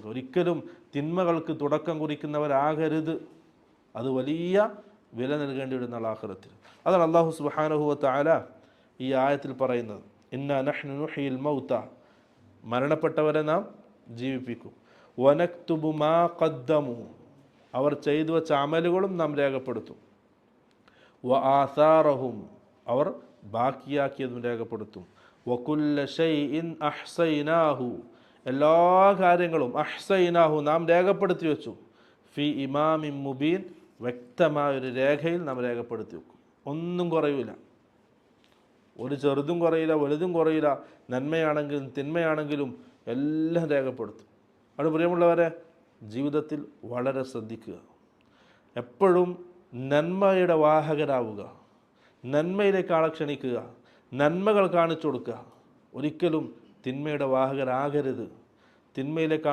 ഒരിക്കലും തിന്മകൾക്ക് തുടക്കം കുറിക്കുന്നവരാകരുത്. അത് വലിയ വില നൽകേണ്ടി വരുന്ന ആഖിറത്തിൽ. അതാണ് അല്ലാഹു സുബ്ഹാനഹു വ തആല ഈ ആയത്തിൽ പറയുന്നത്, ഇന്നാ നഹ്നു നുഹ്യിൽ മൗത, മരണപ്പെട്ടവരെ നാം ജീവിപ്പിക്കും, വനക്തുബു മാ ഖദ്ദമു, അവർ ചെയ്തു വച്ച അമലുകളും നാം രേഖപ്പെടുത്തും, വ ആസാറഹും, അവർ ബാക്കിയാക്കിയതും രേഖപ്പെടുത്തും, വകുല്ല ഷൈഇൻ അഹ്സൈനാഹു, എല്ലാ കാര്യങ്ങളും അഹ്സൈനാഹു നാം രേഖപ്പെടുത്തി വെച്ചു, ഫി ഇമാമിൻ മുബീൻ, വ്യക്തമായ ഒരു രേഖയിൽ നാം രേഖപ്പെടുത്തി വെക്കും. ഒന്നും കുറയില്ല, ഒരു ചെറുതും കുറയില്ല വലുതും കുറയില്ല. നന്മയാണെങ്കിലും തിന്മയാണെങ്കിലും എല്ലാം രേഖപ്പെടുത്തും. അത് പ്രിയമുള്ളവരെ, ജീവിതത്തിൽ വളരെ ശ്രദ്ധിക്കുക. എപ്പോഴും നന്മയുടെ വാഹകരാവുക, നന്മയിലേക്ക് ആളെ ക്ഷണിക്കുക, നന്മകൾ കാണിച്ചു കൊടുക്കുക. ഒരിക്കലും തിന്മയുടെ വാഹകരാകരുത്. തിന്മയിലേക്ക്